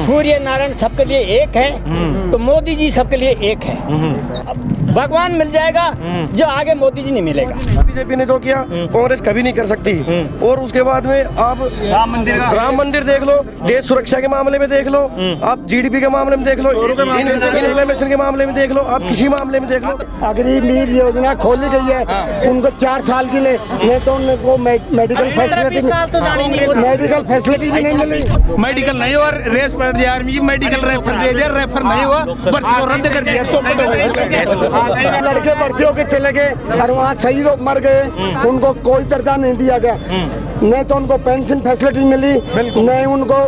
सूर्य नारायण सबके लिए एक है, तो मोदी जी सबके लिए एक है। भगवान मिल जाएगा, जो आगे मोदी जी नहीं मिलेगा। बीजेपी ने जो किया कांग्रेस कभी नहीं कर सकती। और उसके बाद में आप राम मंदिर देख लो, देश सुरक्षा के मामले में देख लो, आप जीडीपी के मामले में देख लो, इन्फ्लेमेशन के मामले में देख लो, आप किसी मामले में देख लो। अग्निवीर योजना खोली गई है उनको 4 साल के लिए, नहीं तो उनको मेडिकल फैसिलिटी भी नहीं मिली। मेडिकल नहीं हुआ, रेस पर दिया आर्मी, मेडिकल रेफर दे दिया, रेफर नहीं हुआ, भर्ती को रद्द कर दिया, चौपट हो गया। लड़के भर्ती होकर चले गए और वहाँ शहीद मर गए, उनको कोई दर्जा नहीं दिया गया, नहीं तो उनको पेंशन फैसिलिटी मिली, नहीं उनको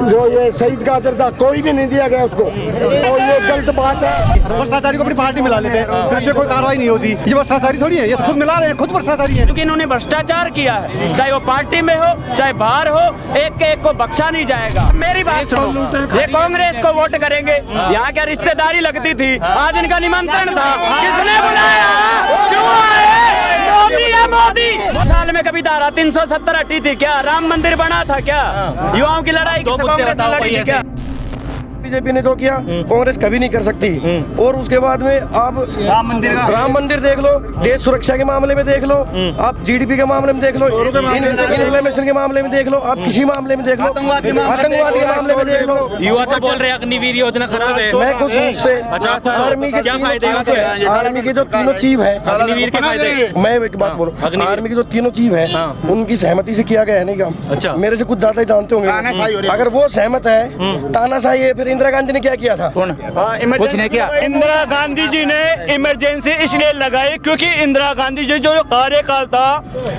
जो ये शहीद का दर्जा कोई भी नहीं दिया गया उसको। तो ये गलत बात है। भ्रष्टाचारी को अपनी पार्टी मिला लेते हैं, फिर इसमें कोई कार्रवाई नहीं होती। ये भ्रष्टाचारी थोड़ी है, ये तो खुद मिला रहे हैं, खुद भ्रष्टाचारी है। क्योंकि इन्होंने भ्रष्टाचार किया है, चाहे वो पार्टी में हो चाहे बाहर हो, एक के एक को बख्शा नहीं जाएगा। मेरी बात सुनो, ये कांग्रेस को वोट करेंगे, यहाँ क्या रिश्तेदारी लगती थी, आज इनका निमंत्रण था, किसने बुलाया, क्यों आए? मोदी है मोदी। साल में कभी धारा 370 हटी थी क्या? राम मंदिर बना था क्या? युवाओं की लड़ाई कांग्रेस ने लड़ी थी क्या? बीजेपी ने जो किया कांग्रेस कभी नहीं कर सकती। और उसके बाद में आप राम मंदिर देख लो, देश सुरक्षा के मामले में देख लो, आप जीडीपी के मामले में देख लो, इन्फ्लेमेशन के मामले में देख लो, आप किसी मामले में देख लो, आतंकवाद के मामले में देख लो। युवा तो बोल रहे हैं अग्निवीर योजना खराब है। मैं खुद उससे आर्मी के जो तीनों चीफ है, अग्निवीर के फायदे, मैं एक बात बोलूं, आर्मी की जो तीनों चीफ है उनकी सहमति से किया गया है नहीं काम। अच्छा, मेरे से कुछ ज्यादा ही जानते होंगे। अगर वो सहमत है, तानाशाही है, फिर इंदिरा गांधी ने क्या किया था? कुछ नहीं किया। इंदिरा गांधी जी ने इमरजेंसी इसलिए लगाई क्योंकि इंदिरा गांधी जी जो कार्यकाल था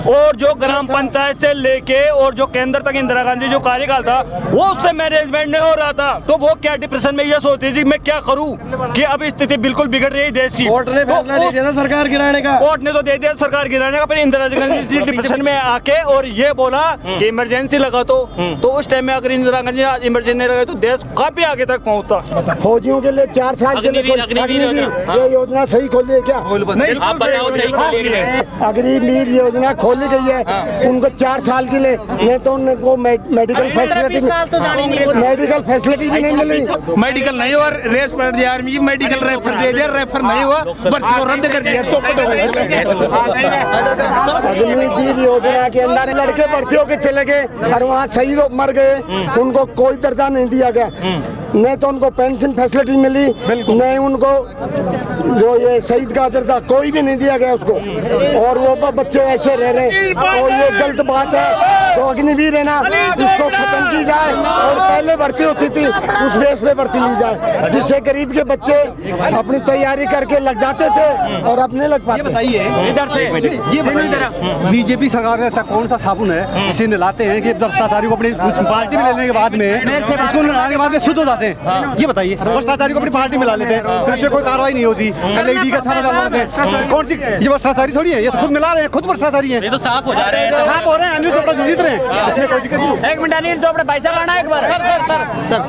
और जो ग्राम पंचायत से लेके और जो केंद्र तक इंदिरा गांधी जो कार्यकाल था वो उससे मैनेजमेंट नहीं हो रहा था, तो वो क्या डिप्रेशन में ये सोचती थी मैं क्या करूं कि अब स्थिति बिल्कुल बिगड़ रही है देश की। कोर्ट ने फैसला दे दिया सरकार गिराने का, कोर्ट ने तो दे दिया सरकार गिराने का। फिर इंदिरा गांधी जी डिप्रेशन में आके और ये बोला कि इमरजेंसी लगा, तो उस टाइम में अगर इंदिरा गांधी इमरजेंसी लगा तो देश काफी आगे तक पहुंचता। फौजियों के लिए 4 साल के लिए ये योजना सही खोली है क्या? आप बताओ सही खोली है। अग्निवीर योजना खोली गई है उनको 4 साल के लिए, नहीं तो उनको मेडिकल फैसिलिटी भी नहीं मिली। मेडिकल नहीं हुआ, रेस पर दिया आर्मी, मेडिकल रेफर दे दिया, रेफर नहीं हुआ, भर्ती को रद्द कर दिया, चौपट हो गया। अग्निवीर योजना के अंदर लड़के भर्ती होकर चले गए और वहाँ शहीद मर गए, उनको कोई दर्जा नहीं दिया गया, नहीं तो उनको पेंशन फैसिलिटी मिली, नहीं उनको जो ये शहीद का दर्जा कोई भी नहीं दिया गया उसको। और वो बच्चे ऐसे रह रहे हैं, तो ये गलत बात है। तो अग्निवीर है ना, जिसको खत्म की जाए और पहले भर्ती होती थी उस बेस पे भर्ती ली जाए, जिससे गरीब के बच्चे अपनी तैयारी करके लग जाते थे और अपने लग पाते। बताइए ये बीजेपी सरकार का ऐसा कौन सा साबुन है जिसे नहलाते हैं कि भ्रष्टाचारी को अपनी पार्टी में लेने के बाद में उसको नहलाने के बाद में शुद्ध हो जाते हैं? ये बताइए, भ्रष्टाचारी को अपनी पार्टी मिला लेते हैं, फिर इसमें कोई कार्रवाई नहीं होती, एलईडी का कौन सी ये भ्रष्टाचारी थोड़ी है, ये तो खुद मिला रहे हैं, खुद भ्रष्टाचारी है। ये तो साफ हो जा रहे हैं, साफ हो रहे हैं। अनिल चोपड़ा जीत रहे हैं, इसमें कोई दिक्कत नहीं। एक मिनट, अनिल चोपड़ा भाई साहब आना एक बार। सर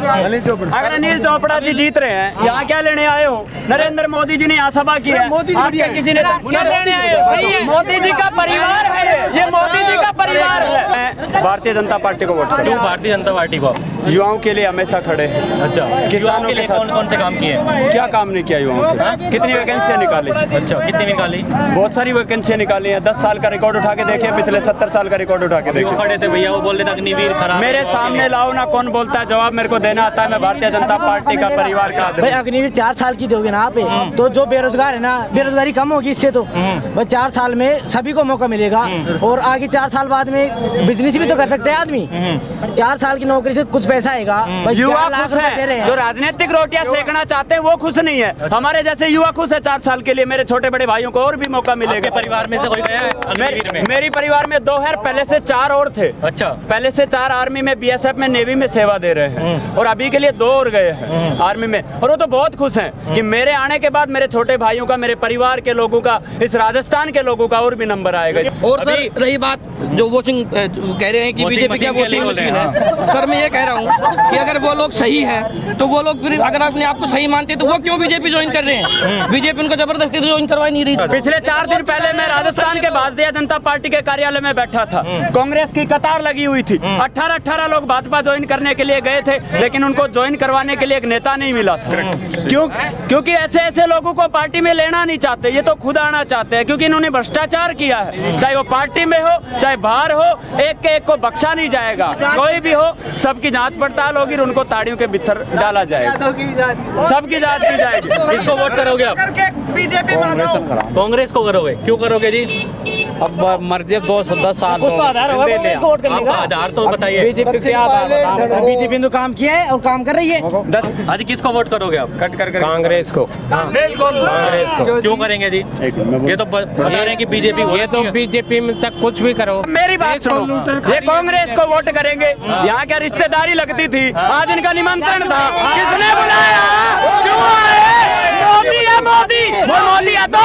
अगर अनिल चोपड़ा जी जीत रहे हैं, यहाँ क्या लेने आए हो? नरेंद्र मोदी जी ने यहाँ सभा की है, आपके किसी ने लेने आए हो? मोदी जी का परिवार है ये मोदी जी का परिवार है। भारतीय जनता पार्टी को वोट। क्यों भारतीय जनता पार्टी को? युवाओं के लिए हमेशा खड़े हैं। अच्छा, किसानों के लिए कौन कौन से काम किए? क्या काम नहीं किया युवाओं के? कितनी वैकेंसियां निकाली? अच्छा, कितनी निकाली? बहुत सारी वैकेंसियां निकाली हैं। 10 साल का रिकॉर्ड उठा के देखिए, पिछले 70 साल का रिकॉर्ड उठा के देखिए। खड़े थे भैया, वो बोल रहे थे अग्निवीर खराब। मेरे सामने लाओ ना, कौन बोलता है, जवाब मेरे को देना आता है। मैं भारतीय जनता पार्टी का परिवार का आदमी। भाई अग्निवीर 4 साल की दोगे ना आप, तो जो बेरोजगार है ना, बेरोजगारी कम होगी इससे। तो भाई 4 साल में सभी को मौका मिलेगा और आगे 4 साल बाद में बिजनेस भी तो कर सकते हैं आदमी। 4 साल की नौकरी से कुछ पैसा आएगा। युवा खुश है, जो राजनीतिक रोटियां सेकना चाहते हैं वो खुश नहीं है। हमारे जैसे युवा खुश है 4 साल के लिए। मेरे छोटे बड़े भाइयों को और भी मौका मिलेगा। परिवार में से कोई गया है अग्निवीर में? मेरी परिवार में 2 है, पहले से 4 और थे। अच्छा, पहले से 4 आर्मी में, बीएसएफ में, नेवी में सेवा दे रहे हैं और अभी के लिए 2 और गए हैं आर्मी में। और वो तो बहुत खुश हैं कि मेरे आने के बाद मेरे छोटे भाइयों का, मेरे परिवार के लोगों का, इस राजस्थान के लोगों का और भी नंबर आएगा। और सर रही बात जो वोटिंग कह रहे हैं कि बीजेपी क्या वोटिंग मशीन है, सर मैं ये कह रहा हूँ कि अगर वो लोग सही हैं हैं तो वो लोग फिर अगर अपने आप को सही मानते तो वो क्यों बीजेपी ज्वाइन कर रहे हैं? बीजेपी उनको जबरदस्ती तो ज्वाइन करवा नहीं रही। पिछले 4 दिन पहले मैं राजस्थान के भारतीय जनता पार्टी के कार्यालय में बैठा था। कांग्रेस की कतार लगी हुई थी। 18 लोग भाजपा ज्वाइन करने के लिए गए थे, लेकिन उनको ज्वाइन करवाने के लिए एक नेता नहीं मिला था। क्योंकि ऐसे लोगों को पार्टी में लेना नहीं चाहते, ये तो खुद आना चाहते हैं, क्योंकि इन्होंने भ्रष्टाचार किया है। चाहे वो पार्टी में हो चाहे बाहर हो, एक के एक को बख्शा नहीं जाएगा। कोई भी हो, सबकी जांच पड़ताल होगी, उनको ताड़ियों के भीतर डाला जाएगा, सबकी जांच की जाएगी। किसको वोट करोगे आप? कांग्रेस को करोगे? क्यों करोगे जी? अब मर्जी 10 साल कुछ तो आधार होगा कांग्रेस को वोट करने आपका का। आधार तो बताइए। बीजेपी ने तो काम किया है और काम कर रही है। आज किसको वोट करोगे आप? कांग्रेस को। क्यों करेंगे जी? ये तो बता रहे हैं कि बीजेपी, ये तो बीजेपी में तक कुछ भी करो। मेरी बात सुनो, ये कांग्रेस को वोट करेंगे। यहाँ क्या रिश्तेदारी लगती थी, आज इनका निमंत्रण था, किसने बुलाया? क्यों आए? मोदी है, मोदी है तो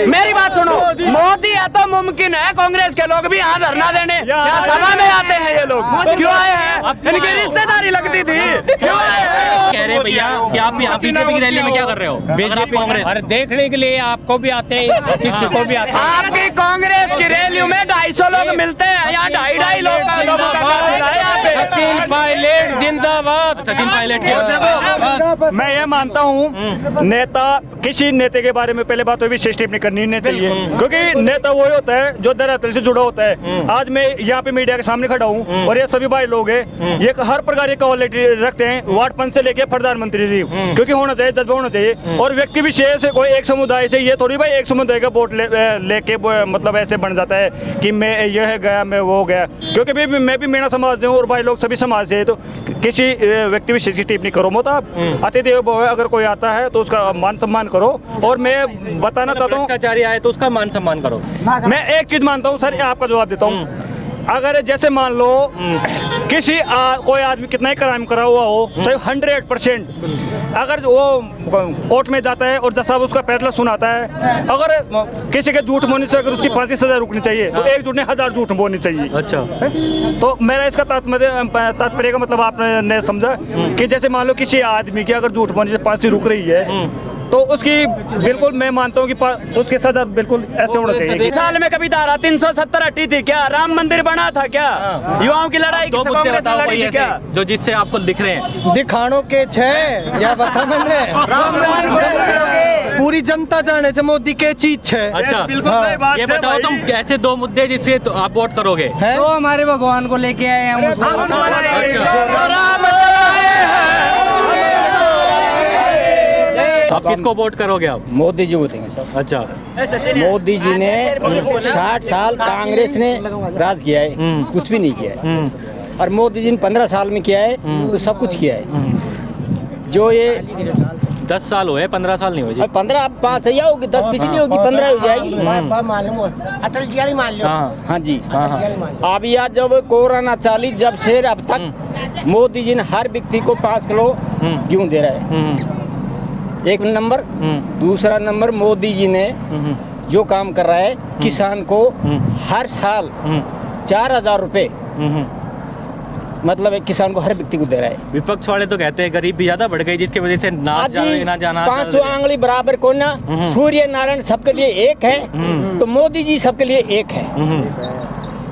मेरी बात सुनो, मोदी है तो मुमकिन है कांग्रेस के लोग भी यहाँ धरना देने यहाँ सभा में आते हैं। ये लोग क्यों आए हैं? इनकी रिश्तेदारी लगती थी, क्यों आए हैं? कह रहे भैया कि आप यहाँ बीजेपी की रैली में क्या कर रहे हो? अगर आप कांग्रेस, अरे देखने के लिए आपको भी आते हैं, किसी को भी आते हैं। आपकी कांग्रेस की रैलियों में 250 लोग मिलते हैं, यहाँ 2.5 लोगों का काफिला है यहाँ पे। सचिन पायलट जिंदाबाद। सचिन पायलट के मैं ये मानता हूँ नेता, किसी नेता के बारे में पहले बात तो विशेष टिप्पणी करनी नहीं चाहिए, क्योंकि नेता वो होता है जो धरातल से जुड़ा होता है। आज मैं यहाँ पे मीडिया के सामने खड़ा हूँ और ये सभी भाई लोग हैं, ये हर प्रकार की क्वालिटी रखते हैं, वार्ड पंच से लेके प्रधानमंत्री जी, क्योंकि होना चाहिए, जज्बा होना चाहिए। और व्यक्ति विशेष कोई एक समुदाय से, ये थोड़ी भाई एक समुदाय का वोट लेके मतलब ऐसे बन जाता है कि मैं यह गया मैं वो गया, क्योंकि मैं भी मेरा समाज से हूँ और भाई लोग सभी समाज से है, तो किसी व्यक्ति विशेष की टिप्पणी करो मत आप। अतिथि अगर कोई आता है तो उसका मान सम्मान करो। और मैं बताना चाहता हूँ, भ्रष्टाचारी आए तो उसका मान सम्मान करो। मैं एक चीज मानता हूँ सर, आपका जवाब देता हूँ। अगर जैसे मान लो किसी कोई आदमी कितना ही क्राइम करा हुआ हो, चाहे 100%, अगर वो कोर्ट में जाता है और जज साहब उसका फैसला सुनाता है, अगर किसी के झूठ बोलने से अगर उसकी फांसी की सजा रुकनी चाहिए तो एक झूठ ने 1000 झूठ बोलनी चाहिए। अच्छा, तो मेरा इसका तात्पर्य का मतलब आपने समझा कि जैसे मान लो किसी आदमी की अगर झूठ बोलने से फांसी रुक रही है तो उसकी बिल्कुल मैं मानता हूँ कि उसके साथ बिल्कुल ऐसे होना चाहिए। साल में कभी धारा 370 हटी थी क्या? राम मंदिर बना था क्या? युवाओं की लड़ाई दो मुद्दे बताओ कोई ऐसे जो जिससे आपको दिख रहे हैं। दिखानो के छे या बता मैंने पूरी जनता जाने से मोदी के चीज है। अच्छा, ये बताओ तुम ऐसे 2 मुद्दे जिससे तो आप वोट करोगे। तो हमारे भगवान को लेके आए हैं आप किसको वोट करोगे आप? मोदी जी होते सर। अच्छा, मोदी जी ने 60 साल कांग्रेस ने राज किया है, कुछ भी नहीं किया है। और मोदी जी ने 15 साल में किया है तो सब कुछ किया है। जो ये 10 साल हुए, 15 साल नहीं हुए जी। 15 अब 5 या होगी, 10 पिछली होगी, 15 हो जाएगी। अटल जी वाली मान लो। हाँ जी, अब यह जब कोरोना चाली जब से अब तक मोदी जी ने हर व्यक्ति को 5 किलो गेहूँ दे रहा है, एक नंबर। दूसरा नंबर, मोदी जी ने जो काम कर रहा है, किसान को हर साल 4000 रुपए मतलब एक किसान को हर व्यक्ति को दे रहा है। विपक्ष वाले तो कहते हैं गरीबी ज्यादा बढ़ गई जिसकी वजह से ना जाना 5 आंगली बराबर को ना, सूर्य नारायण सबके लिए एक है तो मोदी जी सबके लिए एक है।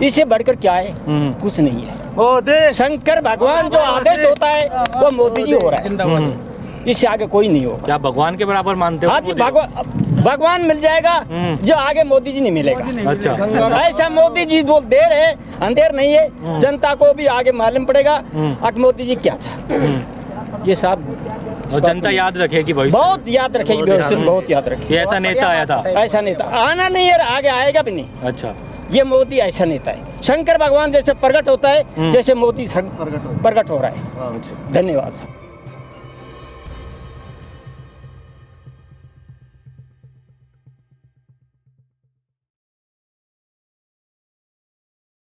इससे बढ़कर क्या है? कुछ नहीं है। शंकर भगवान जो आदेश होता है वो मोदी जी हो रहा है, इससे आगे कोई नहीं होगा। क्या भगवान के बराबर मानते हो? हाँ जी, भगवान मिल जाएगा जो आगे मोदी जी नहीं मिलेगा। अच्छा, ऐसा मोदी जी जो दे रहे हैं, अंधेर नहीं है, जनता को भी आगे मालूम पड़ेगा अब मोदी जी क्या था। ये सब और जनता याद रखेगी, बहुत याद रखेगी, बहुत याद रखेगी। ऐसा नेता आया था, ऐसा नेता आना नहीं है, आगे आएगा भी नहीं। अच्छा, ये मोदी ऐसा नेता है। शंकर भगवान जैसे प्रकट होता है, जैसे मोदी प्रकट हो रहा है। धन्यवाद।